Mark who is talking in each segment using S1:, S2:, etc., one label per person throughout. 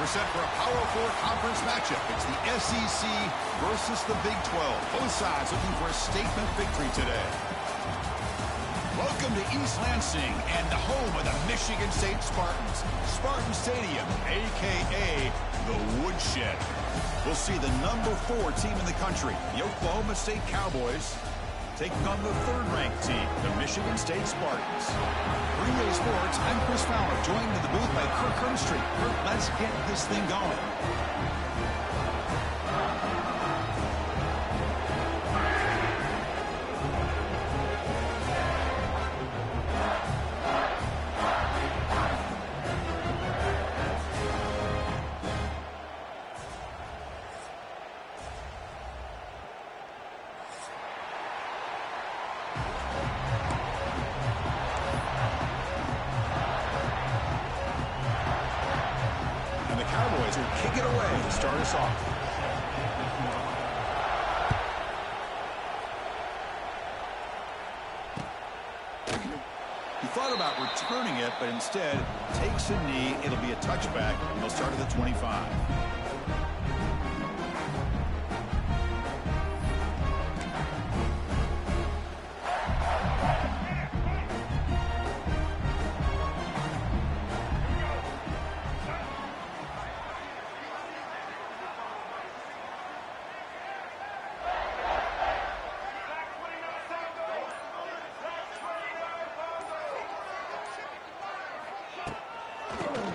S1: We're set for a Power 4 conference matchup. It's the SEC versus the Big 12. Both sides looking for a statement victory today. Welcome to East Lansing and the home of the Michigan State Spartans. Spartan Stadium, a.k.a. the Woodshed. We'll see the number 4 team in the country, the Oklahoma State Cowboys, taking on the third-ranked team, the Michigan State Spartans. Green Bay Sports, I'm Chris Fowler, joined in the booth by Kirk Herbstreit. Kirk, let's get this thing going. Kick it away to start us off. He thought about returning it, but instead takes a knee. It'll be a touchback, and they'll start at the 25.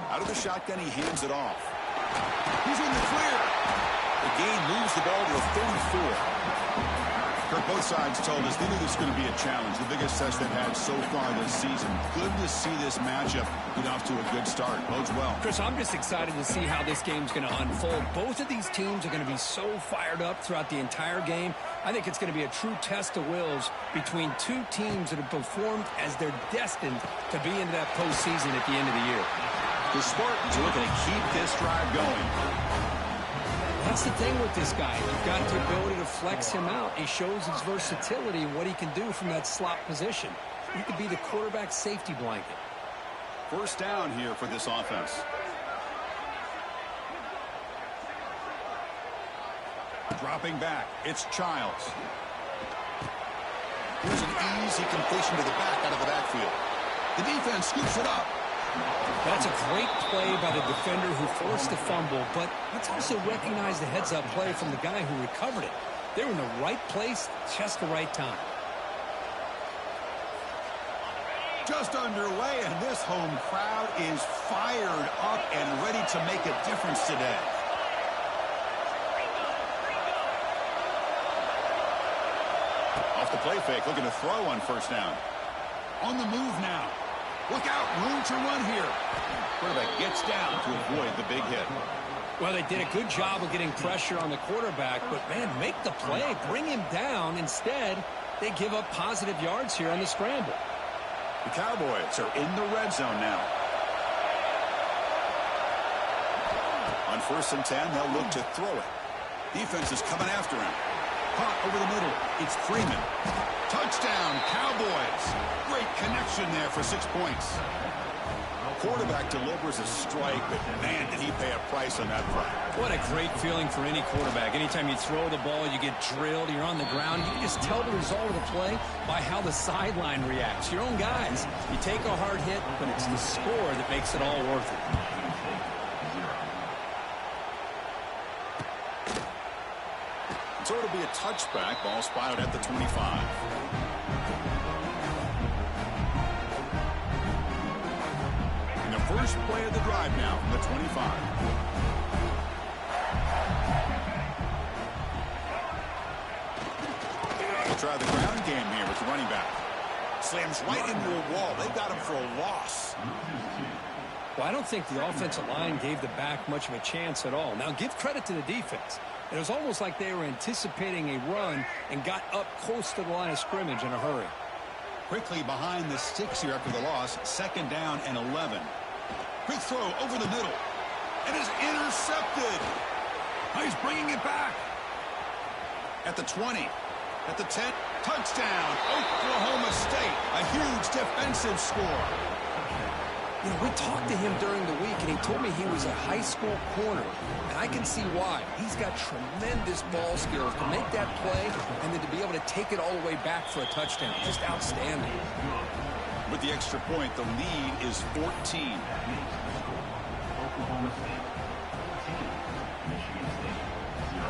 S1: Out of the shotgun, he hands it off. He's in the clear. The gain moves the ball to the 34. Kirk, both sides told us they knew this was going to be a challenge, the biggest test they've had so far this season. Good to see this matchup get off to a good start. Bodes well.
S2: Chris, I'm just excited to see how this game's going to unfold. Both of these teams are going to be so fired up throughout the entire game. I think it's going to be a true test of wills between two teams that have performed as they're destined to be into that postseason at the end of the year.
S1: The Spartans are looking to keep this drive going.
S2: That's the thing with this guy. You've got the ability to flex him out. He shows his versatility and what he can do from that slot position. He could be the quarterback's safety blanket.
S1: First down here for this offense. Dropping back, it's Childs. Here's an easy completion to the back out of the backfield. The defense scoops it up.
S2: That's a great play by the defender who forced the fumble, but let's also recognize the heads-up play from the guy who recovered it. They were in the right place, just the right time.
S1: Just underway, and this home crowd is fired up and ready to make a difference today. Off the play fake, looking to throw on first down. On the move now. Look out, room to run here. Quarterback gets down to avoid the big hit.
S2: Well, they did a good job of getting pressure on the quarterback, but, man, make the play. Bring him down. Instead, they give up positive yards here on the scramble.
S1: The Cowboys are in the red zone now. On 1st and 10, they'll look to throw it. Defense is coming after him. Caught over the middle. It's Freeman. Touchdown, Cowboys. Great connection there for 6 points. Quarterback delivers a strike, but man, did he pay a price on that play.
S2: What a great feeling for any quarterback. Anytime you throw the ball, you get drilled, you're on the ground. You can just tell the result of the play by how the sideline reacts. Your own guys, you take a hard hit, but it's the score that makes it all worth it.
S1: So it'll be a touchback. Ball spotted at the 25. And the first play of the drive now from the 25. We'll try the ground game here with the running back. Slams right into a wall. They got him for a loss.
S2: Well, I don't think the offensive line gave the back much of a chance at all. Now, give credit to the defense. It was almost like they were anticipating a run and got up close to the line of scrimmage in a hurry.
S1: Quickly behind the sticks here after the loss. 2nd down and 11. Quick throw over the middle. And is intercepted. Now he's bringing it back. At the 20. At the 10. Touchdown, Oklahoma State. A huge defensive score.
S2: You know, we talked to him during the week, and he told me he was a high school corner. And I can see why. He's got tremendous ball skills to make that play and then to be able to take it all the way back for a touchdown. Just outstanding.
S1: With the extra point, the lead is 14.
S3: Oklahoma State 14, Michigan State 0.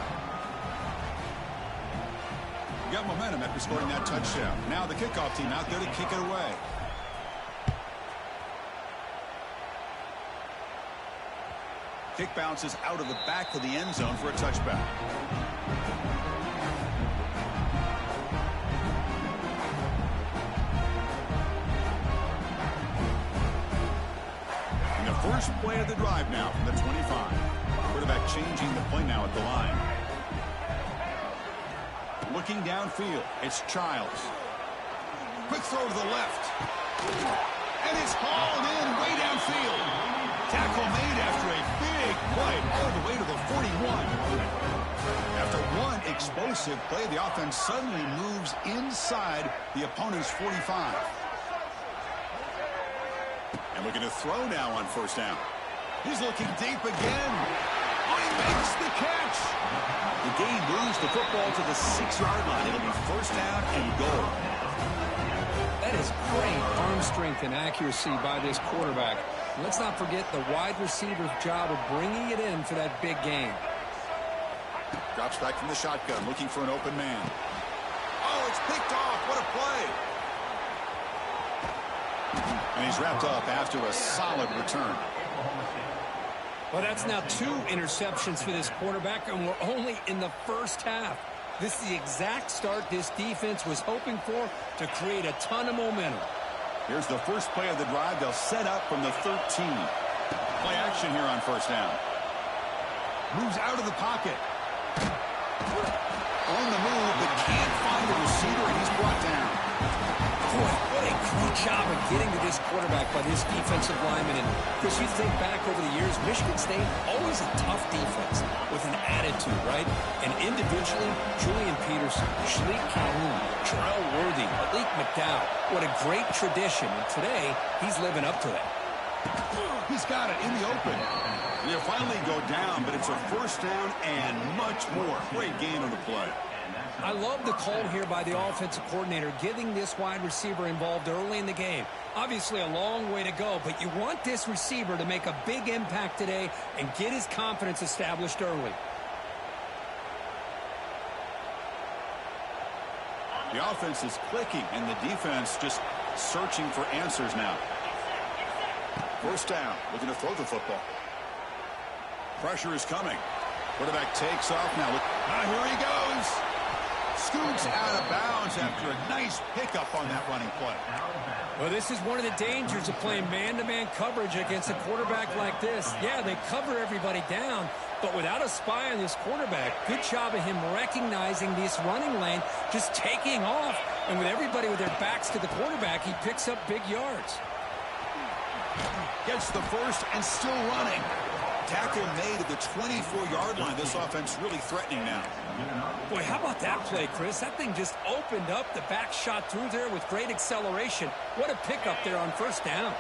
S1: We got momentum after scoring that touchdown. Now the kickoff team out there to kick it away. Kick bounces out of the back of the end zone for a touchback. And the first play of the drive now from the 25. Quarterback changing the play now at the line. Looking downfield, it's Childs. Quick throw to the left. And it's hauled in way downfield. Tackle made after a big play all the way to the 41. After one explosive play, the offense suddenly moves inside the opponent's 45. And looking to throw now on first down. He's looking deep again. Oh, he makes the catch. The game moves the football to the 6-yard line. It'll be first down and goal.
S2: That is great arm strength and accuracy by this quarterback. Let's not forget the wide receiver's job of bringing it in for that big game.
S1: Drops back from the shotgun, looking for an open man. Oh, it's picked off. What a play. And he's wrapped up after a solid return.
S2: Well, that's now 2 interceptions for this quarterback, and we're only in the first half. This is the exact start this defense was hoping for to create a ton of momentum.
S1: Here's the first play of the drive. They'll set up from the 13. Play action here on first down. Moves out of the pocket. On the move, but can't find the receiver, and he's brought down.
S2: Boy, what a great job of getting to this quarterback by this defensive lineman. And Chris, you think back over the years, Michigan State, always a tough defense with an attitude, right? And individually, Julian Peterson, Shalik Calhoun, Terrell Worthy, Malik McDowell, what a great tradition. And today, he's living up to that.
S1: He's got it in the open. He'll finally go down, but it's a first down and much more. Great gain on the play.
S2: I love the call here by the offensive coordinator, getting this wide receiver involved early in the game. Obviously a long way to go, but you want this receiver to make a big impact today and get his confidence established early.
S1: The offense is clicking, and the defense just searching for answers now. First down, looking to throw the football. Pressure is coming. Quarterback takes off now. Here he goes. Scoots out of bounds after a nice pickup on that running play.
S2: Well, this is one of the dangers of playing man-to-man coverage against a quarterback like this. Yeah, they cover everybody down, but without a spy on this quarterback, good job of him recognizing this running lane, just taking off, and with everybody with their backs to the quarterback, he picks up big yards.
S1: Gets the first and still running. Tackle made at the 24-yard line. This offense really threatening now.
S2: Boy, how about that play, Chris? That thing just opened up. The back shot through there with great acceleration. What a pickup there on first down.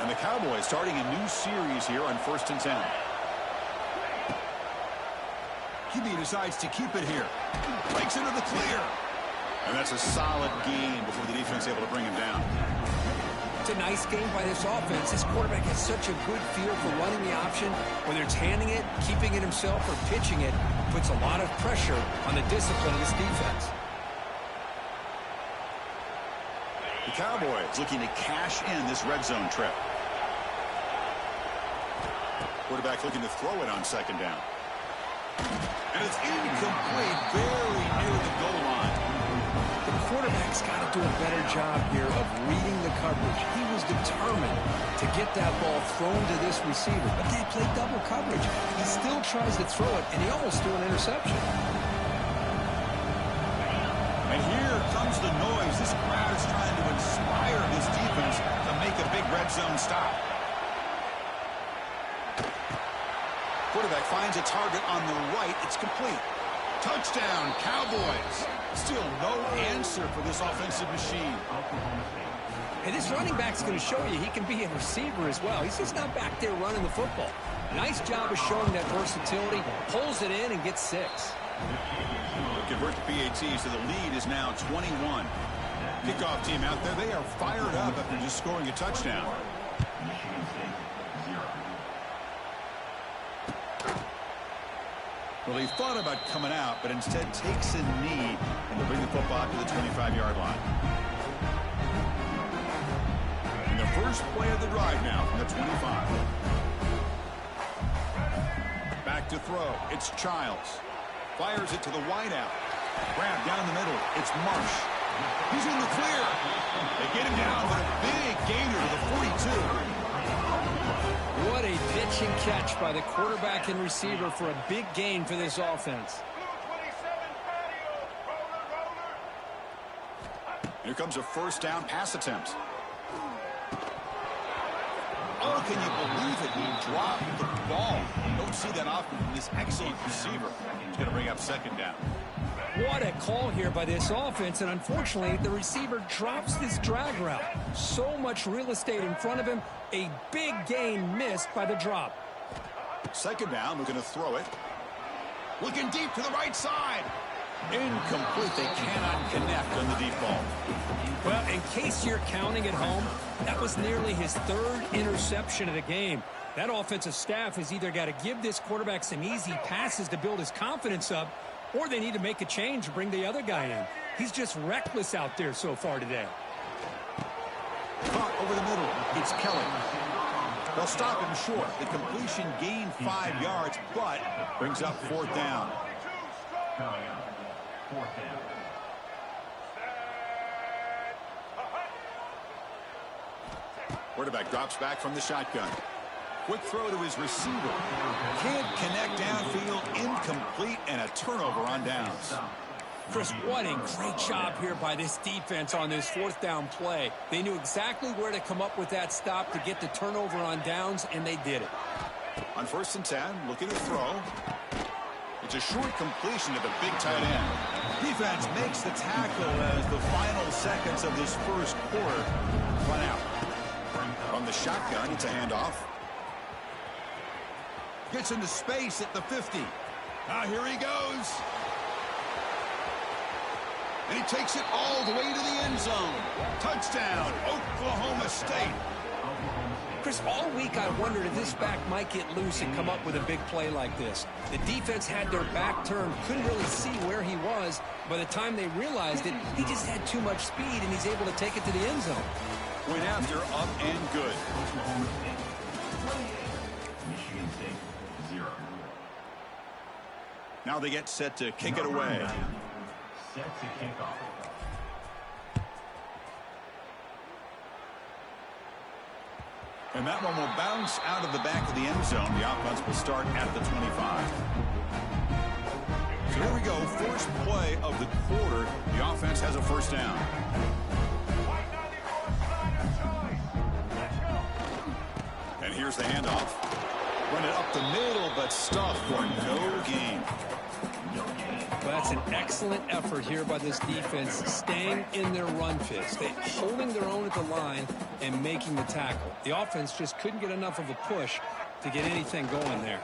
S1: And the Cowboys starting a new series here on 1st and 10. QB decides to keep it here. Breaks into the clear. And that's a solid gain before the defense is able to bring him down.
S2: It's a nice game by this offense. This quarterback has such a good feel for running the option. Whether it's handing it, keeping it himself, or pitching it, puts a lot of pressure on the discipline of this defense.
S1: The Cowboys looking to cash in this red zone trip. Quarterback looking to throw it on second down. And it's incomplete, very near the goal line.
S2: The quarterback's got to do a better job here of reading the coverage. He was determined to get that ball thrown to this receiver, but they played double coverage. He still tries to throw it, and he almost threw an interception.
S1: And here comes the noise. This crowd is trying to inspire this defense to make a big red zone stop. Quarterback finds a target on the right. It's complete. Touchdown, Cowboys. Still no answer for this offensive machine.
S2: And this running back's going to show you he can be a receiver as well. He's just not back there running the football. Nice job of showing that versatility. Pulls it in and gets 6.
S1: Convert to PAT, so the lead is now 21. Kickoff team out there. They are fired up after just scoring a touchdown.
S3: Michigan State, 0.
S1: Well, he thought about coming out, but instead takes a knee and will bring the football to the 25-yard line. And the first play of the drive now from the 25. Back to throw. It's Childs. Fires it to the wideout. Grab down the middle. It's Marsh. He's in the clear. They get him down with a big gainer to the 42.
S2: What a pitch and catch by the quarterback and receiver for a big gain for this offense.
S1: Here comes a first down pass attempt. Oh, can you believe it? He dropped the ball. Don't see that often from this excellent receiver. He's going to bring up second down.
S2: What a call here by this offense, and unfortunately, the receiver drops this drag route. So much real estate in front of him, a big gain missed by the drop.
S1: Second down, we're going to throw it. Looking deep to the right side. Incomplete. They cannot connect on the deep ball.
S2: Well, in case you're counting at home, that was nearly his 3rd interception of the game. That offensive staff has either got to give this quarterback some easy passes to build his confidence up, or they need to make a change to bring the other guy in. He's just reckless out there so far today.
S1: Caught over the middle. It's Kelly. They'll stop him short. The completion gained 5 yards, but brings up 4th down.
S3: Coming up, 4th down.
S1: Quarterback drops back from the shotgun. Quick throw to his receiver. Can't connect downfield. Incomplete, and a turnover on downs.
S2: Chris, what a great job here by this defense on this 4th down play. They knew exactly where to come up with that stop to get the turnover on downs, and they did it.
S1: On 1st and 10, looking to throw. It's a short completion to the big tight end. Defense makes the tackle as the final seconds of this first quarter run out. From the shotgun, it's a handoff. Gets into space at the 50. Now here he goes. And he takes it all the way to the end zone. Touchdown, Oklahoma State.
S2: Chris, all week I wondered if this back might get loose and come up with a big play like this. The defense had their back turned, couldn't really see where he was. By the time they realized it, he just had too much speed, and he's able to take it to the end zone.
S1: Went after, up and good.
S3: Oklahoma State, 28. Michigan State, 0.
S1: Now they get set to kick it away.
S3: Set to kick off.
S1: And that one will bounce out of the back of the end zone. The offense will start at the 25. So here we go. First play of the quarter. The offense has a first down. And here's the handoff. Run it up the middle, but stuffed for no gain.
S2: Well, that's an excellent effort here by this defense, staying in their run fist, holding their own at the line and making the tackle. The offense just couldn't get enough of a push to get anything going there.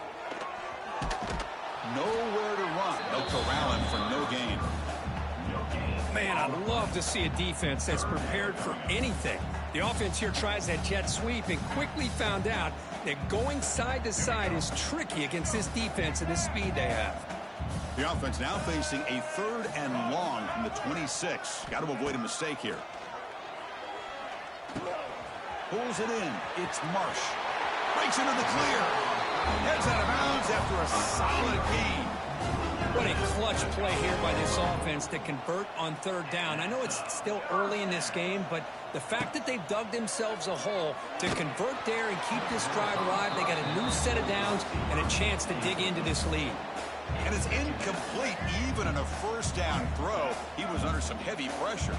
S1: Nowhere to run. No corralling for no gain.
S2: Man, I'd love to see a defense that's prepared for anything. The offense here tries that jet sweep and quickly found out that going side to side is tricky against this defense and the speed they have.
S1: The offense now facing a 3rd and long from the 26. Got to avoid a mistake here. Pulls it in. It's Marsh. Breaks into the clear. Heads out of bounds after a solid gain.
S2: What a clutch play here by this offense to convert on 3rd down. I know it's still early in this game, but the fact that they've dug themselves a hole to convert there and keep this drive alive, they got a new set of downs and a chance to dig into this lead.
S1: And it's incomplete even on a first down throw. He was under some heavy pressure.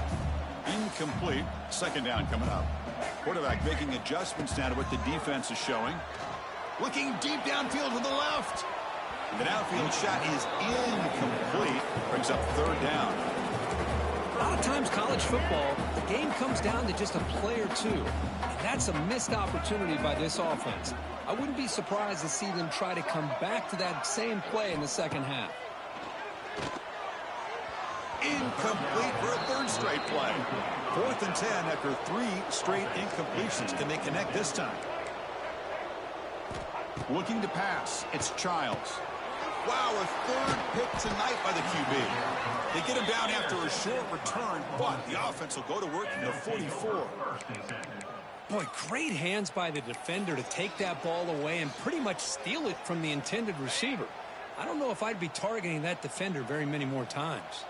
S1: Incomplete. Second down coming up. Quarterback making adjustments now to what the defense is showing. Looking deep downfield to the left. The downfield shot is incomplete. Brings up 3rd down.
S2: A lot of times college football, game comes down to just a play or two. And that's a missed opportunity by this offense. I wouldn't be surprised to see them try to come back to that same play in the second half.
S1: Incomplete for a third straight play. 4th and 10 after 3 straight incompletions. Can they connect this time? Looking to pass. It's Childs. Wow, a third pick tonight by the QB. They get him down after a short return, but the offense will go to work from the 44.
S2: Boy, great hands by the defender to take that ball away and pretty much steal it from the intended receiver. I don't know if I'd be targeting that defender very many more times.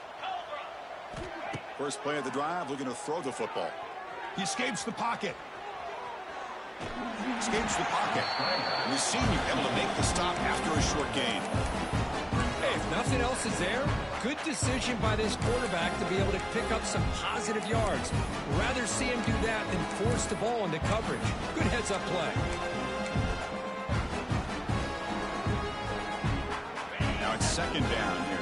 S1: First play of the drive, looking to throw the football. He escapes the pocket. Escapes the pocket. And the senior able to make the stop after a short gain.
S2: Hey, if nothing else is there, good decision by this quarterback to be able to pick up some positive yards. Rather see him do that than force the ball into coverage. Good heads-up play.
S1: Now it's second down here.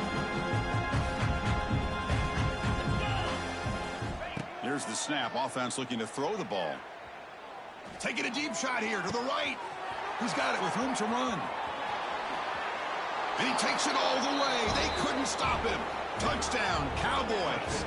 S1: Here's the snap. Offense looking to throw the ball. Taking a deep shot here to the right. He's got it with room to run. And he takes it all the way. They couldn't stop him. Touchdown, Cowboys.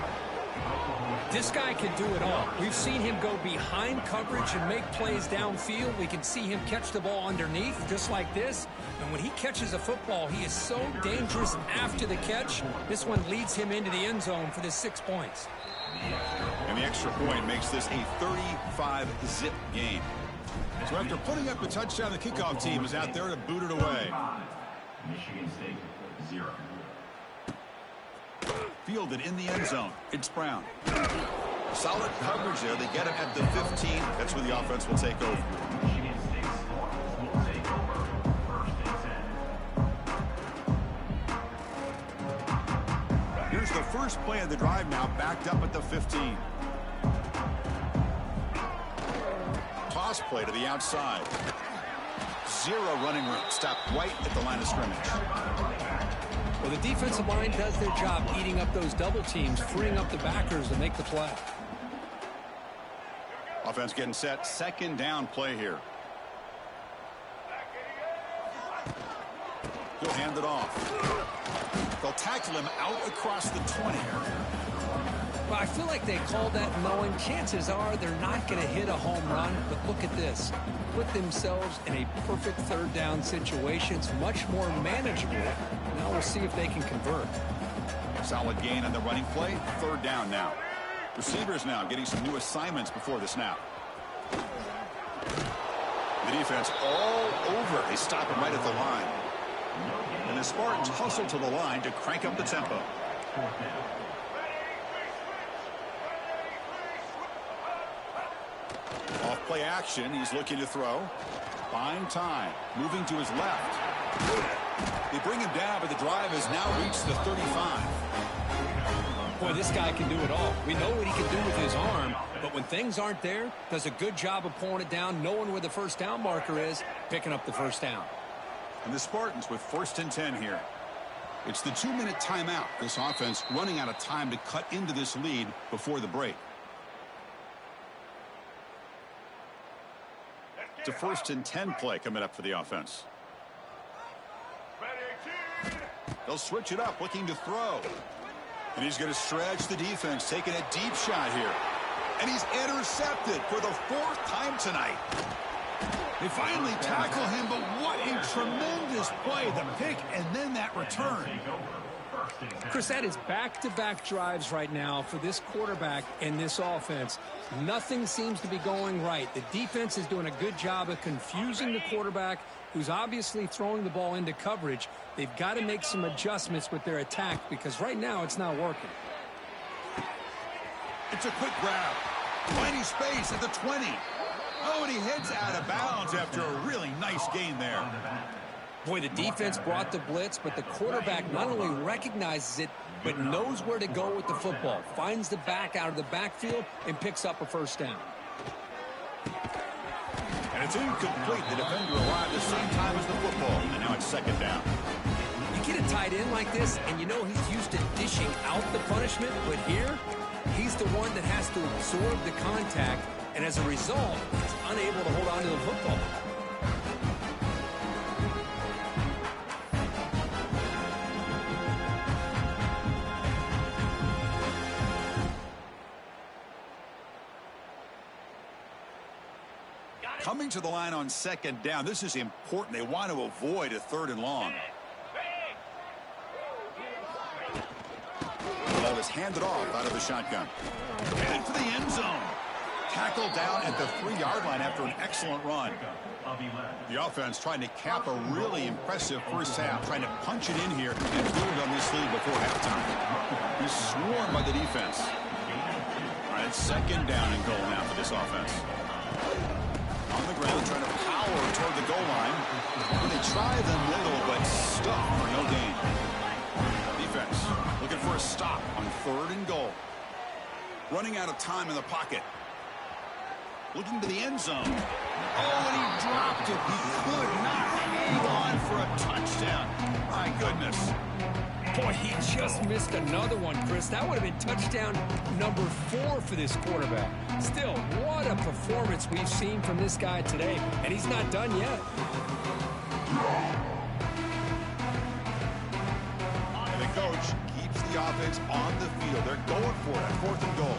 S2: This guy can do it all. We've seen him go behind coverage and make plays downfield. We can see him catch the ball underneath, just like this. And when he catches a football, he is so dangerous after the catch. This one leads him into the end zone for the 6 points.
S1: And the extra point makes this a 35-zip game. So after putting up a touchdown, the kickoff team is out there to boot it away.
S3: Michigan State, 0.
S1: Fielded in the end zone. It's Brown. Solid coverage there. They get him at the 15. That's where the offense will take over.
S3: Michigan State will take over 1st and 10.
S1: Here's the first play of the drive now, backed up at the 15. Toss play to the outside. 0 running room. Stop right at the line of scrimmage.
S2: Well, the defensive line does their job eating up those double teams, freeing up the backers to make the play.
S1: Offense getting set. Second down play here. He'll hand it off. They'll tackle him out across the 20.
S2: Well, I feel like they called that knowing chances are they're not going to hit a home run. But look at this. Put themselves in a perfect third down situation. It's much more manageable. Now we'll see if they can convert.
S1: Solid gain on the running play. Third down now. Receivers now getting some new assignments before the snap. The defense all over. They stop him right at the line. And the Spartans hustle to the line to crank up the tempo. Off play action. He's looking to throw. Buying time. Moving to his left. They bring him down, but the drive has now reached the 35.
S2: Boy, this guy can do it all. We know what he can do with his arm, but when things aren't there, does a good job of pulling it down, knowing where the first down marker is, picking up the first down.
S1: And the Spartans with 1st and 10 here. It's the 2-minute timeout. This offense running out of time to cut into this lead before the break. It's a 1st and 10 play coming up for the offense. They'll switch it up, looking to throw. And he's going to stretch the defense, taking a deep shot here. And he's intercepted for the 4th time tonight. They finally tackle him, but what a tremendous play. The pick and then that return.
S2: Chris, that is back-to-back drives right now for this quarterback and this offense. Nothing seems to be going right. The defense is doing a good job of confusing the quarterback, who's obviously throwing the ball into coverage. They've got to make some adjustments with their attack because right now it's not working.
S1: It's a quick grab. Finding space at the 20. Oh, and he heads out of bounds after a really nice gain there.
S2: Boy, the defense brought the blitz, but the quarterback not only recognizes it, but knows where to go with the football. Finds the back out of the backfield and picks up a first down.
S1: And it's incomplete. The defender arrived the same time as the football, and now it's second down.
S2: You get a tight end like this, and you know he's used to dishing out the punishment, but here, He's the one that has to absorb the contact, and as a result, he's unable to hold on to the football.
S1: Coming to the line on second down, this is important. They want to avoid a 3rd and long. Ball is handed off out of the shotgun. Headed for the end zone. Tackled down at the 3-yard line after an excellent run. The offense trying to cap a really impressive first half, trying to punch it in here and build on this lead before halftime. He's swarmed by the defense. All right, second down and goal now for this offense. On the ground, trying to power toward the goal line. They try the middle, but stuck for no gain. Defense looking for a stop on 3rd and goal. Running out of time in the pocket. Looking to the end zone. Oh, and he dropped it. He could not hang on for a touchdown. My goodness.
S2: Boy, he just missed another one, Chris. That would have been touchdown number 4 for this quarterback. Still, what a performance we've seen from this guy today, and he's not done yet.
S1: And the coach keeps the offense on the field. They're going for it at 4th and goal.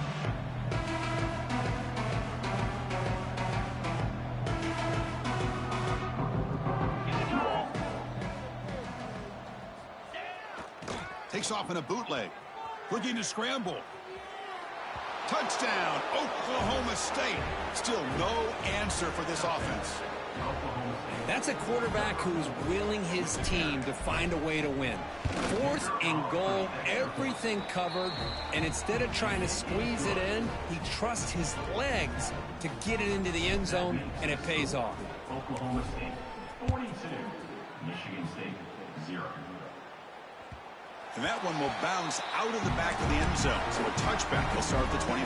S1: Takes off in a bootleg. Looking to scramble. Touchdown, Oklahoma State. Still no answer for this offense.
S2: That's a quarterback who's willing his team to find a way to win. 4th and goal, everything covered, and instead of trying to squeeze it in, he trusts his legs to get it into the end zone, and it pays off.
S3: Oklahoma State 42, Michigan State 0.
S1: And that one will bounce out of the back of the end zone. So a touchback will start at the 25.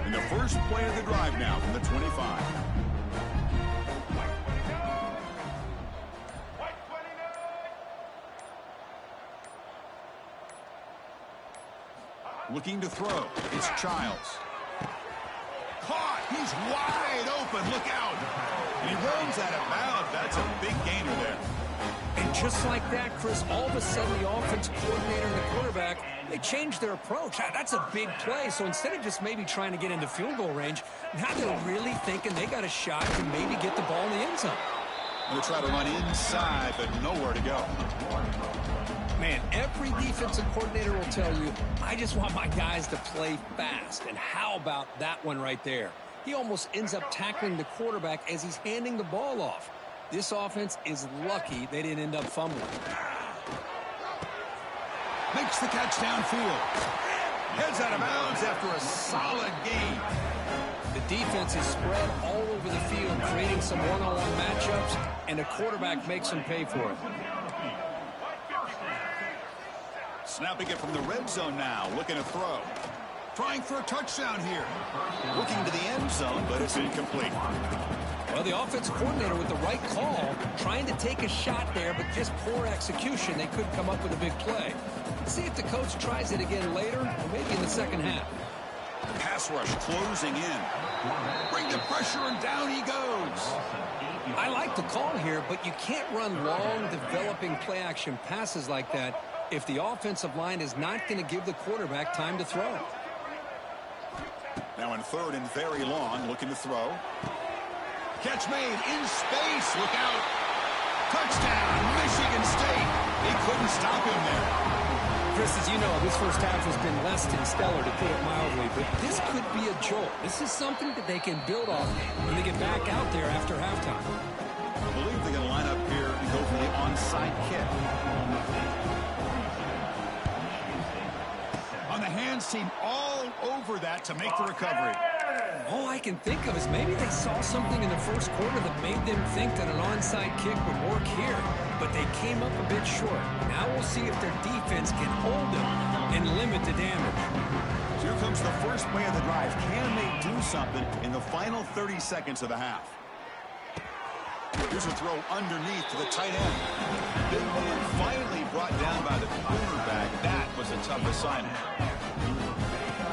S1: And the first play of the drive now from the 25. Looking to throw. It's Childs. Caught. He's wide open. Look out. And he runs out of bounds. That's a big gainer there.
S2: And just like that, Chris, all of a sudden the offense coordinator and the quarterback, they changed their approach. That's a big play. So instead of just maybe trying to get into field goal range, now they're really thinking they got a shot to maybe get the ball in the end zone.
S1: They'll try to run inside, but nowhere to go.
S2: Man, every defensive coordinator will tell you, I just want my guys to play fast. And how about that one right there? He almost ends up tackling the quarterback as he's handing the ball off. This offense is lucky they didn't end up fumbling.
S1: Makes the catch downfield. Heads out of bounds after a solid gain.
S2: The defense is spread all over the field, creating some one-on-one matchups, and the quarterback makes them pay for it.
S1: Snapping it from the red zone now, looking to throw. Trying for a touchdown here. Looking to the end zone, but it's incomplete.
S2: Well, the offensive coordinator with the right call, trying to take a shot there, but just poor execution. They couldn't come up with a big play. See if the coach tries it again later, or maybe in the second half.
S1: Pass rush closing in. Bring the pressure, and down he goes.
S2: I like the call here, but you can't run long, developing play-action passes like that if the offensive line is not going to give the quarterback time to throw.
S1: Now in third and very long, looking to throw. Catch made in space. Look out. Touchdown, Michigan State. They couldn't stop him there.
S2: Chris, as you know, this first half has been less than stellar, to put it mildly, but this could be a jolt. This is something that they can build off when they get back out there after halftime.
S1: I believe they're going to line up here and go for the onside kick. On the hands team, all over that to make the recovery.
S2: All I can think of is maybe they saw something in the first quarter that made them think that an onside kick would work here, but they came up a bit short. Now we'll see if their defense can hold them and limit the damage.
S1: Here comes the first play of the drive. Can they do something in the final 30 seconds of the half? Here's a throw underneath to the tight end. Big man finally brought down by the cornerback. That was a tough assignment.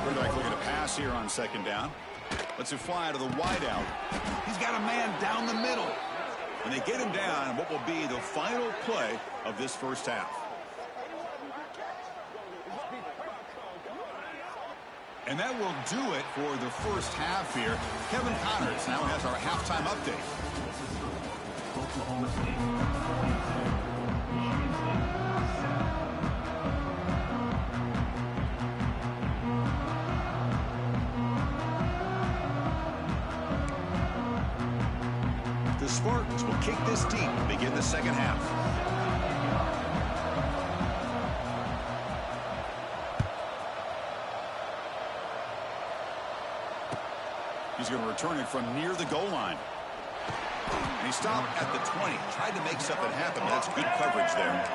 S1: Quarterback looking to pass here on second down. Lets it fly to the wideout. He's got a man down the middle. And they get him down in what will be the final play of this first half. And that will do it for the first half here. Kevin Connors now has our halftime update.
S3: Oklahoma State 22, Michigan State 7.
S1: The Spartans will kick this deep and begin the second half. He's going to return it from near the goal line. And he stopped at the 20. Tried to make something happen, but that's good coverage there.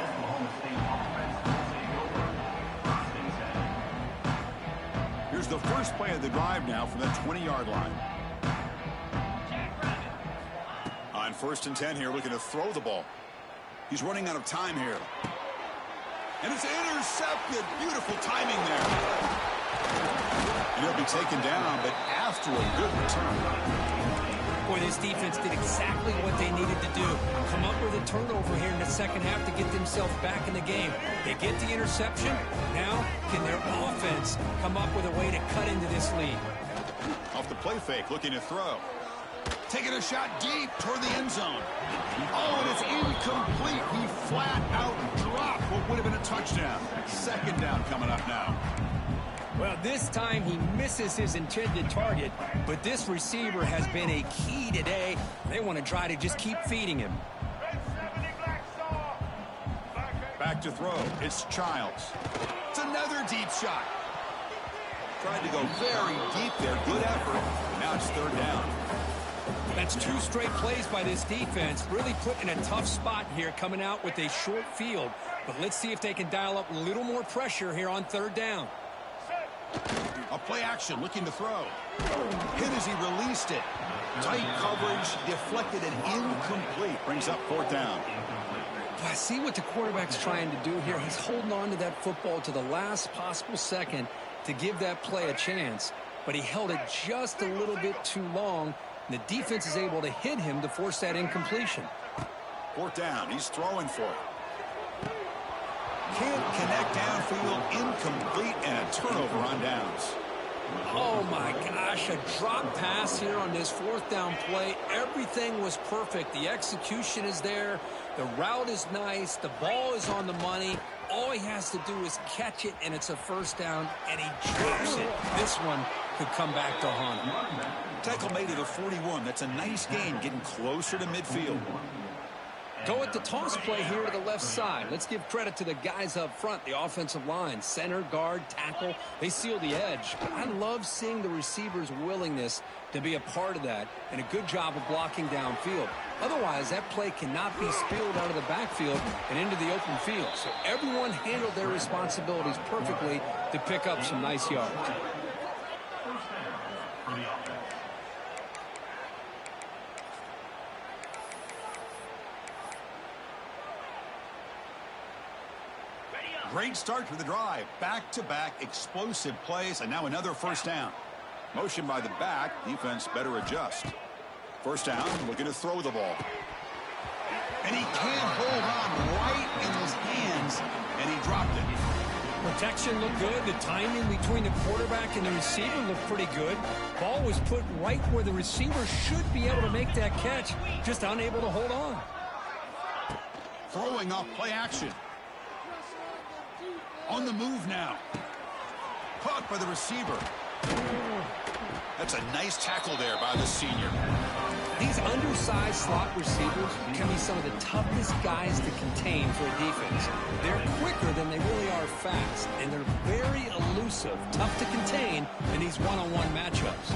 S1: Here's the first play of the drive now from the 20-yard line. On 1st and 10 here, looking to throw the ball. He's running out of time here. And it's intercepted. Beautiful timing there. And he'll be taken down, but after a good return.
S2: Boy, this defense did exactly what they needed to do. Come up with a turnover here in the second half to get themselves back in the game. They get the interception. Now, can their offense come up with a way to cut into this lead?
S1: Off the play fake, looking to throw. Taking a shot deep toward the end zone. Oh, and it's incomplete. He flat out dropped what would have been a touchdown. Second down coming up now.
S2: Well, this time he misses his intended target, but this receiver has been a key today. They want to try to just keep feeding him.
S1: Back to throw. It's Childs. It's another deep shot. Tried to go very deep there. Good effort. Now it's third down.
S2: That's 2 straight plays by this defense. Really put in a tough spot here, coming out with a short field. But let's see if they can dial up a little more pressure here on third down.
S1: A play action, looking to throw. Hit as he released it. Tight coverage, deflected and incomplete. Brings up fourth down.
S2: I see what the quarterback's trying to do here. He's holding on to that football to the last possible second to give that play a chance. But he held it just a little bit too long. And the defense is able to hit him to force that incompletion.
S1: Fourth down, he's throwing for it. Can't connect downfield, incomplete, and a turnover on downs.
S2: Oh my gosh, a drop pass here on this fourth down play. Everything was perfect. The execution is there. The route is nice. The ball is on the money. All he has to do is catch it, and it's a first down, and he drops it. This one could come back to haunt him.
S1: Tackle made at a 41. That's a nice gain, getting closer to midfield.
S2: Go at the toss play here to the left side. Let's give credit to the guys up front, the offensive line, center, guard, tackle. They seal the edge. I love seeing the receiver's willingness to be a part of that and a good job of blocking downfield. Otherwise, that play cannot be spilled out of the backfield and into the open field. So everyone handled their responsibilities perfectly to pick up some nice yards.
S1: Great start to the drive. Back-to-back explosive plays, and now another first down. Motion by the back. Defense better adjust. First down, looking to throw the ball. And he can't hold on right in his hands, and he dropped it.
S2: Protection looked good. The timing between the quarterback and the receiver looked pretty good. Ball was put right where the receiver should be able to make that catch, just unable to hold on.
S1: Throwing off play action. On the move now. Caught by the receiver. That's a nice tackle there by the senior.
S2: These undersized slot receivers can be some of the toughest guys to contain for a defense. They're quicker than they really are fast, and they're very elusive, tough to contain in these one-on-one matchups.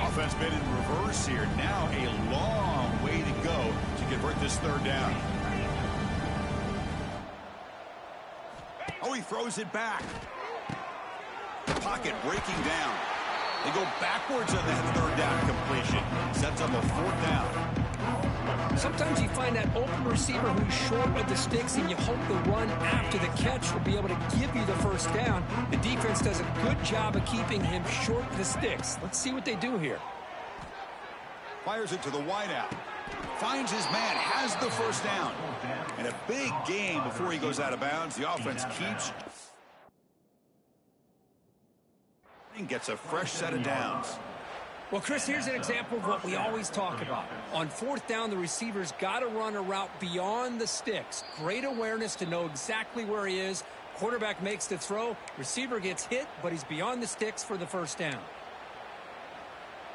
S1: Offense been in reverse here. Now a long way to go to convert this third down. Oh, he throws it back. Pocket breaking down. They go backwards on that third down completion. Sets up a fourth down.
S2: Sometimes you find that open receiver who's short of the sticks, and you hope the run after the catch will be able to give you the first down. The defense does a good job of keeping him short of the sticks. Let's see what they do here.
S1: Fires it to the wideout. Finds his man, has the first down. And a big gain before he goes out of bounds. The offense keeps and gets a fresh set of downs.
S2: Well, Chris, here's an example of what we always talk about. On fourth down, the receiver's got to run a route beyond the sticks. Great awareness to know exactly where he is. Quarterback makes the throw. Receiver gets hit, but he's beyond the sticks for the first down.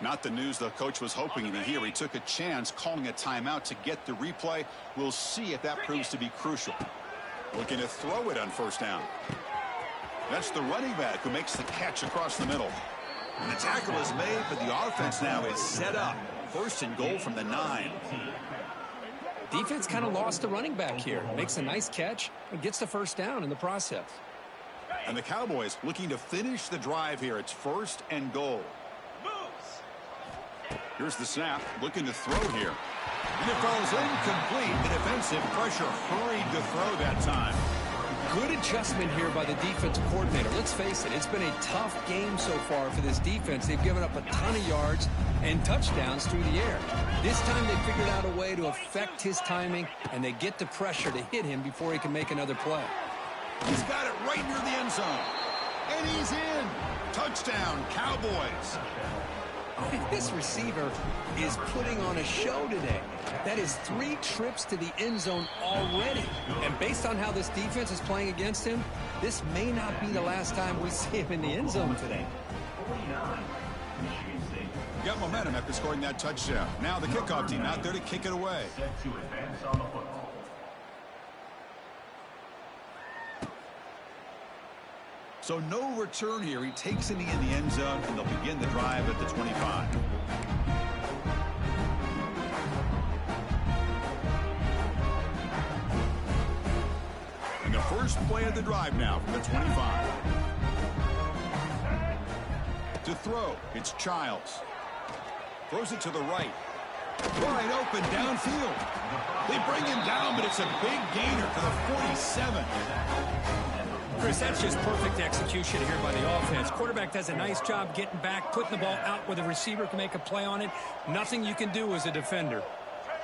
S1: Not the news the coach was hoping to hear. He took a chance calling a timeout to get the replay. We'll see if that proves to be crucial. Looking to throw it on first down. That's the running back who makes the catch across the middle. And the tackle is made, but the offense now is set up. First and goal from the 9.
S2: Defense kind of lost the running back here. Makes a nice catch and gets the first down in the process.
S1: And the Cowboys looking to finish the drive here. It's first and goal. Here's the snap, looking to throw here. And it falls incomplete. The defensive pressure hurried to throw that time.
S2: Good adjustment here by the defensive coordinator. Let's face it, it's been a tough game so far for this defense. They've given up a ton of yards and touchdowns through the air. This time they figured out a way to affect his timing, and they get the pressure to hit him before he can make another play.
S1: He's got it right near the end zone. And he's in. Touchdown, Cowboys.
S2: This receiver is putting on a show today. That is 3 trips to the end zone already. And based on how this defense is playing against him, this may not be the last time we see him in the end zone today.
S1: Got momentum after scoring that touchdown. Now the kickoff team out there to kick it away.
S3: Set to advance on the football.
S1: So no return here. He takes it in the end zone, and they'll begin the drive at the 25. And the first play of the drive now from the 25. To throw, it's Childs. Throws it to the right. Wide open downfield. They bring him down, but it's a big gainer to the 47.
S2: Chris, that's just perfect execution here by the offense. Quarterback does a nice job getting back, putting the ball out where the receiver can make a play on it. Nothing you can do as a defender.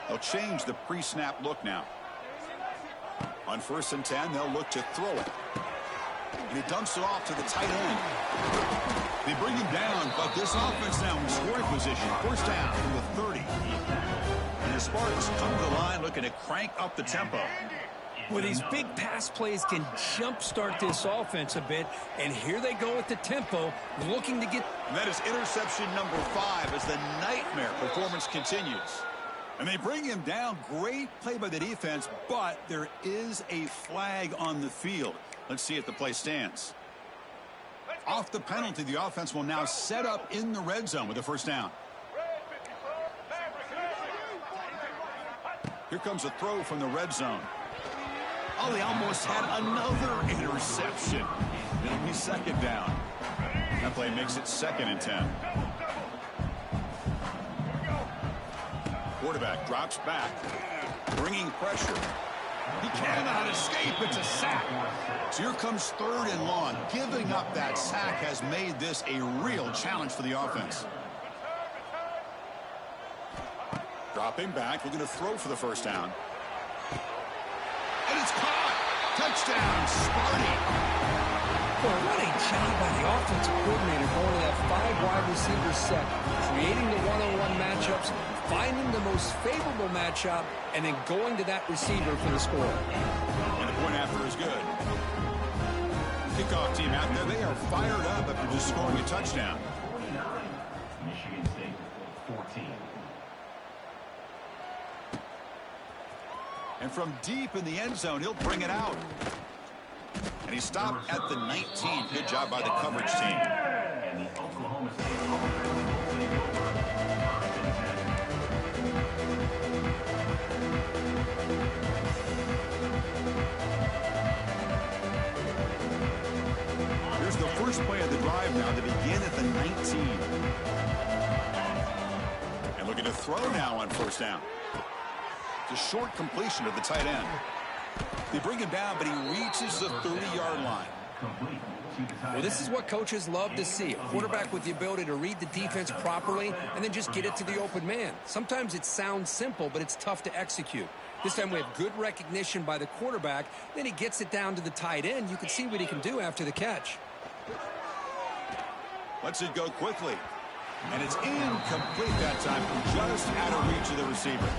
S1: They'll change the pre-snap look now. On 1st and 10, they'll look to throw it. And he dumps it off to the tight end. They bring him down, but this offense now in scoring position. First down from the 30. And the Spartans come to the line looking to crank up the tempo.
S2: Well, these big pass plays can jumpstart this offense a bit, and here they go with the tempo, looking to get...
S1: And that is interception number 5 as the nightmare performance continues. And they bring him down. Great play by the defense, but there is a flag on the field. Let's see if the play stands. Off the penalty, the offense will now set up in the red zone with the first down. Here comes a throw from the red zone. Oh, they almost had another interception. It'll be second down. That play makes it 2nd and 10. Quarterback drops back, bringing pressure. He cannot escape. It's a sack. So here comes 3rd and long. Giving up that sack has made this a real challenge for the offense. Dropping back, looking to throw for the first down. And it's caught. Touchdown, Sparty.
S2: Well, what a job by the offensive coordinator going to that 5-wide receiver set, creating the one-on-one matchups, finding the most favorable matchup, and then going to that receiver for the score.
S1: And the point after is good. Kickoff team out there, they are fired up after just scoring a touchdown.
S3: 49, Michigan State 14.
S1: And from deep in the end zone, he'll bring it out. And he stopped at the 19. Good job by the coverage team.
S3: And the Oklahoma State
S1: Here's the first first play of the drive now to begin at the 19. And looking to throw now on first down. It's a short completion of the tight end. They bring him down, but he reaches the 30-yard line.
S2: Well, this is what coaches love to see. A quarterback with the ability to read the defense properly and then just get it to the open man. Sometimes it sounds simple, but it's tough to execute. This time we have good recognition by the quarterback. Then he gets it down to the tight end. You can see what he can do after the catch.
S1: Lets it go quickly. And it's incomplete that time, just out of reach of the receiver.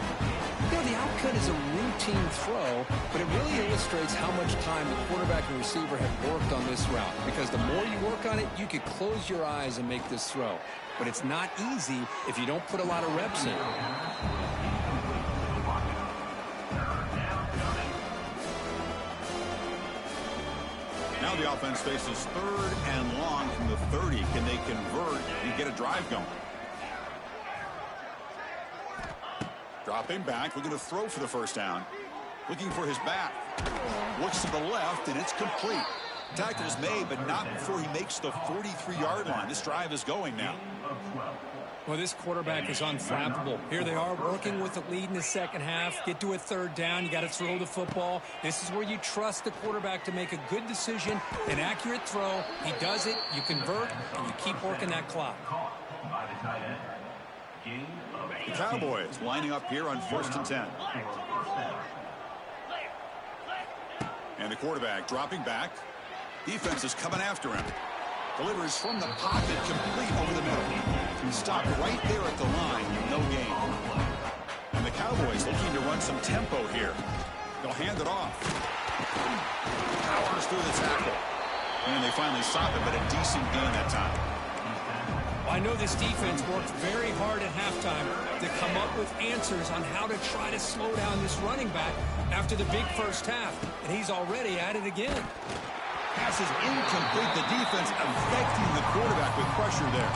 S2: You know, the outcut is a routine throw, but it really illustrates how much time the quarterback and receiver have worked on this route. Because the more you work on it, you could close your eyes and make this throw. But it's not easy if you don't put a lot of reps in.
S1: Now the offense faces third and long from the 30. Can they convert and get a drive going? Dropping back, looking to throw for the first down. Looking for his back. Looks to the left, and it's complete. Tackle is made, but not before he makes the 43-yard line. This drive is going now.
S2: Well, this quarterback is unflappable. Here they are working with the lead in the second half. Get to a third down. You got to throw the football. This is where you trust the quarterback to make a good decision, an accurate throw. He does it, you convert, and you keep working that clock.
S1: The Cowboys lining up here on 1st and 10. And the quarterback dropping back. Defense is coming after him. Delivers from the pocket, complete over the middle. Stopped right there at the line, no gain. And the Cowboys looking to run some tempo here. They'll hand it off. Powers through the tackle. And they finally stop it, but a decent gain that time.
S2: I know this defense worked very hard at halftime to come up with answers on how to try to slow down this running back after the big first half. And he's already at it again.
S1: Pass is incomplete. The defense affecting the quarterback with pressure there.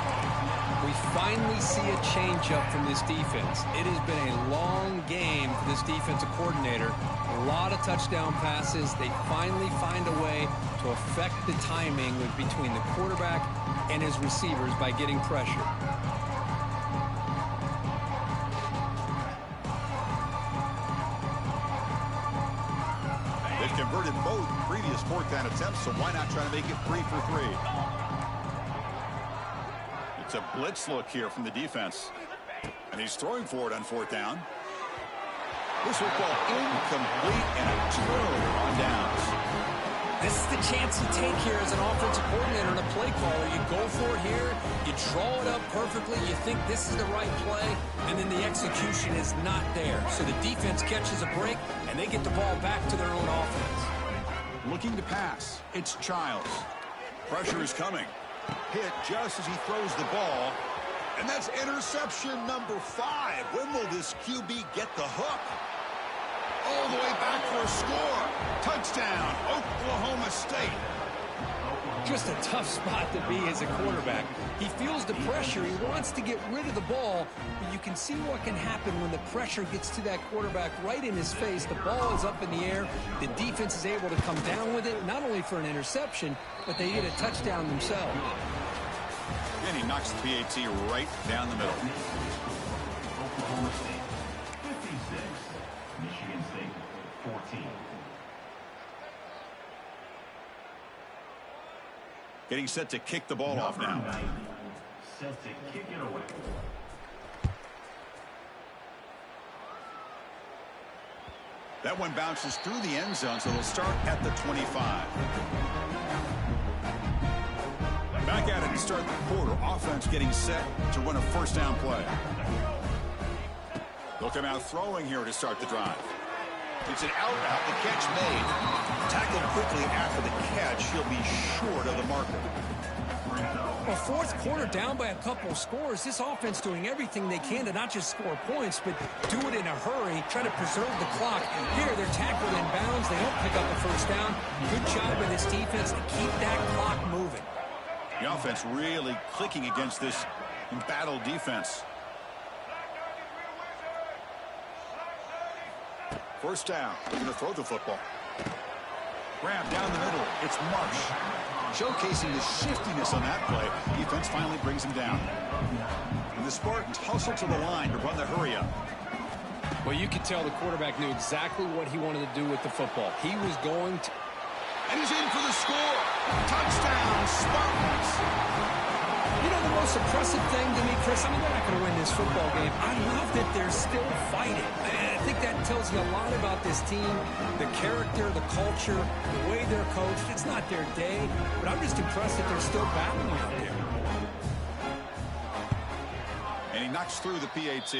S2: We finally see a change-up from this defense. It has been a long game for this defensive coordinator. A lot of touchdown passes. They finally find a way to affect the timing between the quarterback and his receivers by getting pressure.
S1: They've converted both previous fourth down attempts, so why not try to make it 3 for 3? It's a blitz look here from the defense. And he's throwing for it on 4th down. This football incomplete and a turnover on downs.
S2: This is the chance you take here as an offensive coordinator and a play caller. You go for it here, you draw it up perfectly, you think this is the right play, and then the execution is not there. So the defense catches a break, and they get the ball back to their own offense.
S1: Looking to pass. It's Childs. Pressure is coming. Hit just as he throws the ball. And that's interception number 5. When will this QB get the hook? All the way back for a score. Touchdown, Oklahoma State.
S2: Just a tough spot to be as a quarterback. He feels the pressure. He wants to get rid of the ball, but you can see what can happen when the pressure gets to that quarterback right in his face. The ball is up in the air. The defense is able to come down with it, not only for an interception, but they get a touchdown themselves.
S1: And he knocks the PAT right down the middle.
S3: Oklahoma State 56, Michigan State 14.
S1: Getting set to kick the ball off now.
S3: Set to kick it away.
S1: That one bounces through the end zone, so they'll start at the 25. Back at it to start the quarter. Offense getting set to run a first down play. They'll come out throwing here to start the drive. It's an out route. The catch made. Tackled quickly after the catch. He'll be short of the marker.
S2: Well, fourth quarter down by a couple of scores. This offense doing everything they can to not just score points, but do it in a hurry, try to preserve the clock. Here, they're tackled in bounds. They don't pick up the first down. Good job by this defense to keep that clock moving.
S1: The offense really clicking against this embattled defense. First down. They're going to throw the football. Grab down the middle. It's Marsh. Showcasing the shiftiness on that play. Defense finally brings him down. And the Spartans hustle to the line to run the hurry-up.
S2: Well, you could tell the quarterback knew exactly what he wanted to do with the football. He was going to...
S1: And he's in for the score. Touchdown, Spartans.
S2: You know, the most impressive thing to me, Chris, I mean, they're not going to win this football game. I love that they're still fighting. I think that tells you a lot about this team, the character, the culture, the way they're coached. It's not their day, but I'm just impressed that they're still battling out there.
S1: And he knocks through the PAT.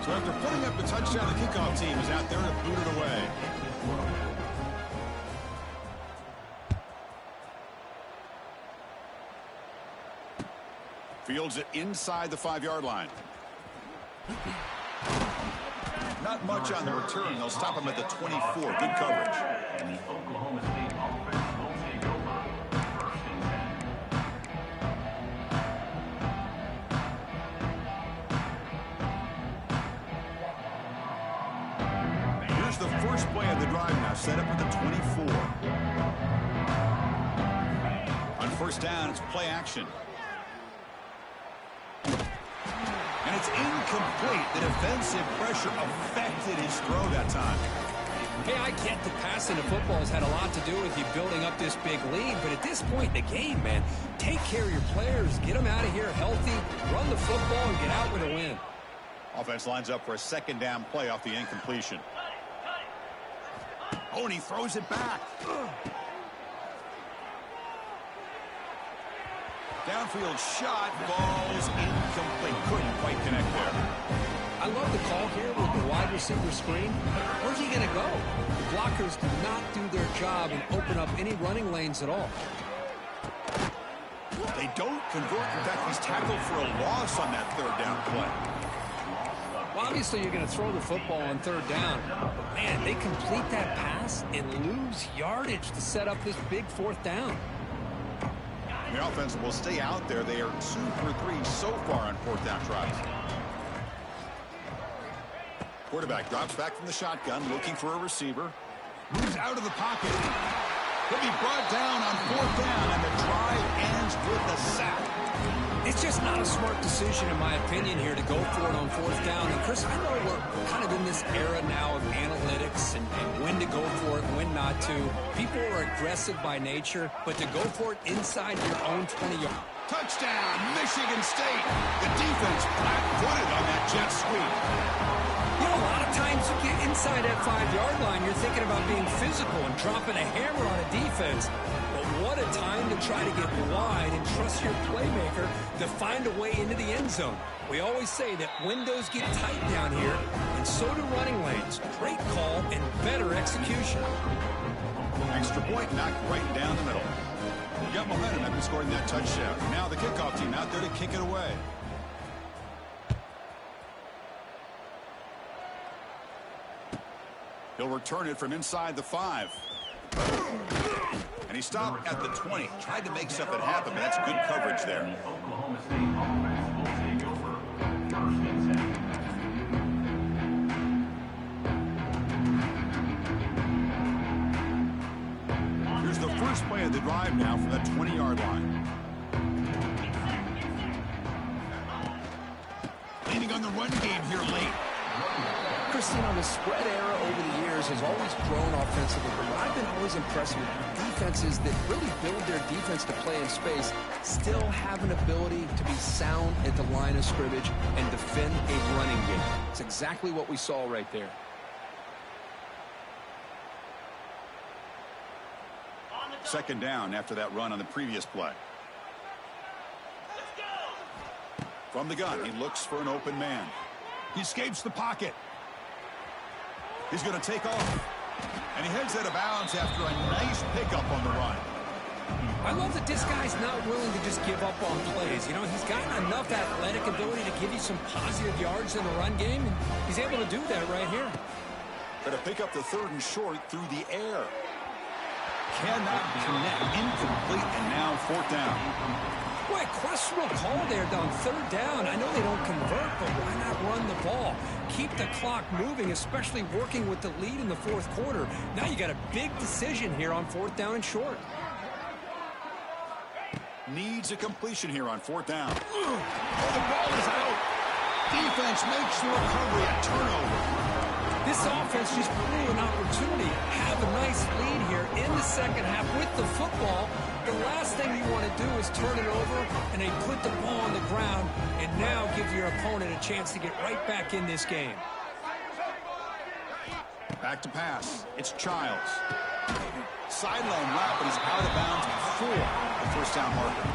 S1: So after putting up the touchdown, the kickoff team is out there to boot it away. Fields it inside the 5-yard line. Not much on the return. They'll stop him at the 24. Good coverage.
S3: And the Oklahoma State offense will take over. First and 10.
S1: Here's the first play of the drive now, set up at the 24. On first down, it's play action. And it's incomplete. The defensive pressure affected his throw that time.
S2: Hey, I get that passing the football has had a lot to do with you building up this big lead, but at this point in the game, man, take care of your players, get them out of here healthy, run the football, and get out with a win.
S1: Offense lines up for a second down play off the incompletion. Oh, and he throws it back. Downfield shot, falls incomplete. Couldn't quite connect there.
S2: I love the call here with the wide receiver screen. Where's he going to go? The blockers do not do their job and open up any running lanes at all.
S1: They don't convert. In fact, he's tackled for a loss on that third down play.
S2: Well, obviously, you're going to throw the football on third down. But, man, they complete that pass and lose yardage to set up this big fourth down.
S1: The offense will stay out there. They are 2 for 3 so far on fourth down tries. Quarterback drops back from the shotgun, looking for a receiver. Moves out of the pocket. He'll be brought down on fourth down, and the drive ends with a sack.
S2: It's just not a smart decision, in my opinion, here to go for it on fourth down. And, Chris, I know we're kind of in this era now of analytics and when to go for it, when not to. People are aggressive by nature, but to go for it inside your own 20-yard.
S1: Touchdown, Michigan State. The defense flat-footed on that jet sweep.
S2: You know, a lot of times you get inside that 5-yard line, you're thinking about being physical and dropping a hammer on a defense. But what a time to try to get wide and trust your playmaker to find a way into the end zone. We always say that windows get tight down here, and so do running lanes. Great call and better execution.
S1: Extra point knocked right down the middle. You got momentum after scoring that touchdown. Now the kickoff team out there to kick it away. He'll return it from inside the 5. And he stopped at the 20. Tried to make something happen, but that's good coverage there.
S3: The Oklahoma State offense will take over. First and 10.
S1: Here's the first play of the drive now from the 20-yard line. Leaning on the run game here late.
S2: Christine, the spread era over the years has always grown offensively, but I've been always impressed with defenses that really build their defense to play in space, still have an ability to be sound at the line of scrimmage and defend a running game. It's exactly what we saw right there.
S1: Second down after that run on the previous play. From the gun, he looks for an open man. He escapes the pocket. He's going to take off. And he heads out of bounds after a nice pickup on the run.
S2: I love that this guy's not willing to just give up on plays. You know, he's got enough athletic ability to give you some positive yards in the run game, and he's able to do that right here.
S1: Going to pick up the third and short through the air. Cannot connect. Incomplete, and now fourth down.
S2: Boy, a questionable call there down third down. I know they don't convert, but why not run the ball? Keep the clock moving, especially working with the lead in the fourth quarter. Now you got a big decision here on fourth down and short.
S1: Needs a completion here on fourth down. Oh, the ball is out. Defense makes the recovery, a turnover.
S2: This offense just blew an opportunity. Have a nice lead here in the second half with the football. The last thing you want to do is turn it over, and they put the ball on the ground and now give your opponent a chance to get right back in this game.
S1: Back to pass. It's Childs. Sideline route, but he's out of bounds before the first down marker.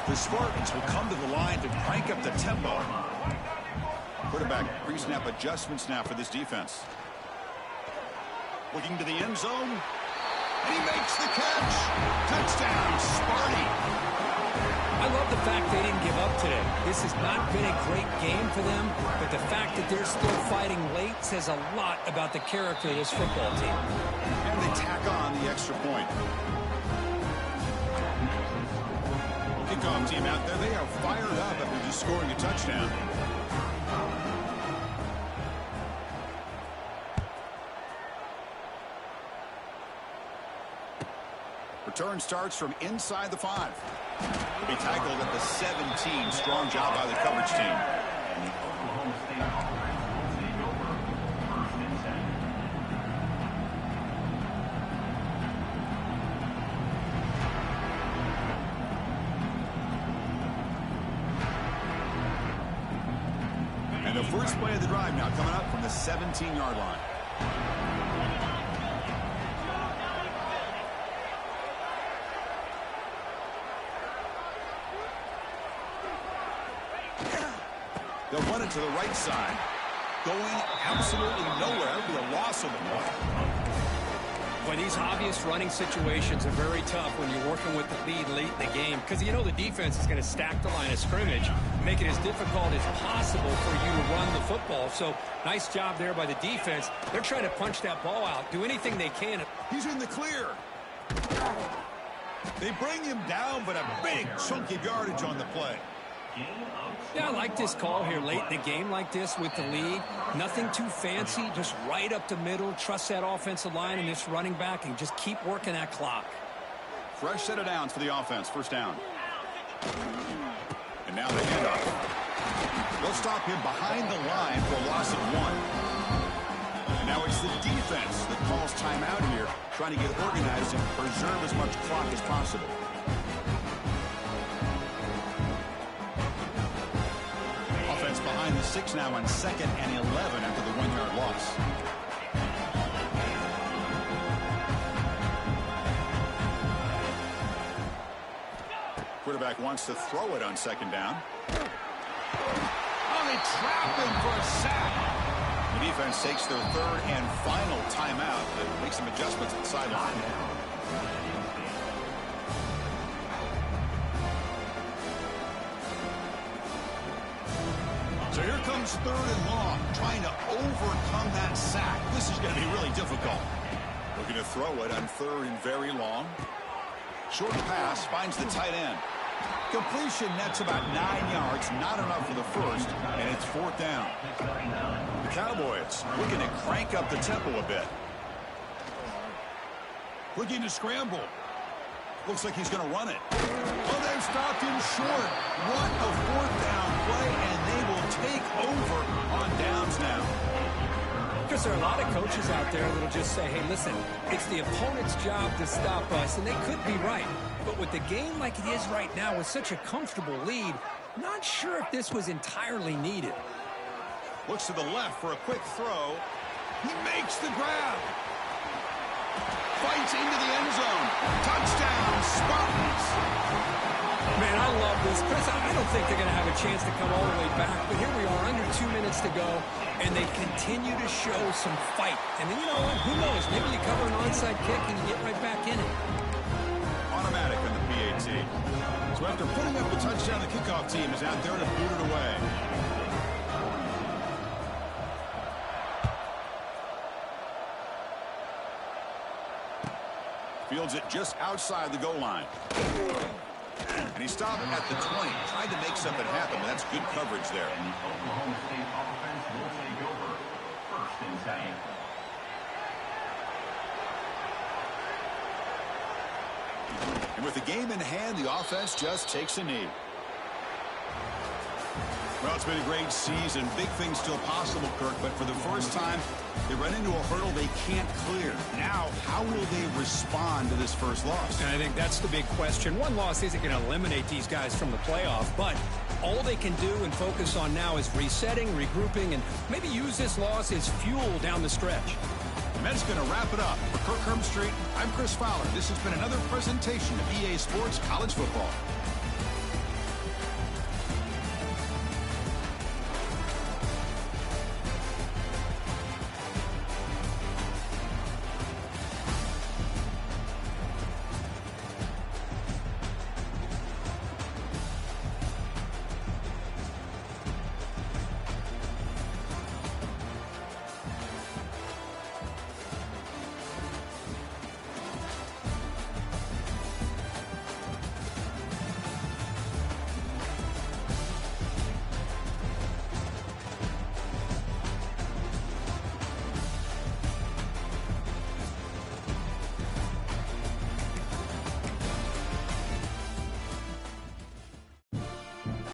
S1: The Spartans will come to the line to crank up the tempo. Quarterback pre-snap adjustments now for this defense. Looking to the end zone. And he makes the catch. Touchdown, Sparty.
S2: I love the fact they didn't give up today. This has not been a great game for them, but the fact that they're still fighting late says a lot about the character of this football team.
S1: And they tack on the extra point. Kickoff team out there, they are fired up after just scoring a touchdown. Return starts from inside the 5. He'll be tackled at the 17. Strong job by the coverage team.
S3: Oklahoma State offense will take over first and 10.
S1: And the first play of the drive now coming up from the 17-yard line. They'll run it to the right side. Going absolutely nowhere. It'll be a loss of the ball.
S2: Boy, these obvious running situations are very tough when you're working with the lead late in the game because you know the defense is going to stack the line of scrimmage, make it as difficult as possible for you to run the football. So nice job there by the defense. They're trying to punch that ball out, do anything they can.
S1: He's in the clear. They bring him down, but a big chunk of yardage on the play.
S2: Yeah, I like this call here late in the game like this with the lead. Nothing too fancy, just right up the middle. Trust that offensive line and this running back and just keep working that clock.
S1: Fresh set of downs for the offense. First down. And now the handoff. They'll stop him behind the line for a loss of 1. And now it's the defense that calls timeout here, trying to get organized and preserve as much clock as possible. Behind the 6 now on 2nd and 11 after the 1-yard loss. Quarterback wants to throw it on 2nd down. Oh, they trap him for a sack. The defense takes their 3rd and final timeout to make some adjustments at the sideline. So here comes 3rd and long, trying to overcome that sack. This is going to be really difficult. Looking to throw it on 3rd and very long. Short pass finds the tight end. Completion nets about 9 yards, not enough for the first, and it's 4th down. The Cowboys looking to crank up the tempo a bit. Looking to scramble. Looks like he's going to run it. Oh, they've stopped him short. What a 4th down play, and they will take over on downs now.
S2: Because there are a lot of coaches out there that'll just say, hey, listen, it's the opponent's job to stop us, and they could be right. But with the game like it is right now with such a comfortable lead, not sure if this was entirely needed.
S1: Looks to the left for a quick throw. He makes the grab. Fights into the end zone. Touchdown, Spartans.
S2: Man, I love this. Chris, I don't think they're going to have a chance to come all the way back, but here we are, under 2 minutes to go, and they continue to show some fight. And then, you know what? Who knows? Maybe you cover an onside kick and you get right back in it.
S1: Automatic on the PAT. So after putting up the touchdown, the kickoff team is out there to boot it away. Fields it just outside the goal line. And he stopped at the 20. Tried to make something happen, but that's good coverage there.
S3: And the Oklahoma State offense will take over. 1st and 10.
S1: And with the game in hand, the offense just takes a knee. Well, it's been a great season. Big things still possible, Kirk, but for the first time, they run into a hurdle they can't clear. Now, how will they respond to this first loss?
S2: And I think that's the big question. One loss isn't going to eliminate these guys from the playoff, but all they can do and focus on now is resetting, regrouping, and maybe use this loss as fuel down the stretch.
S1: And that's going to wrap it up. For Kirk Herbstreit, I'm Chris Fowler. This has been another presentation of EA Sports College Football.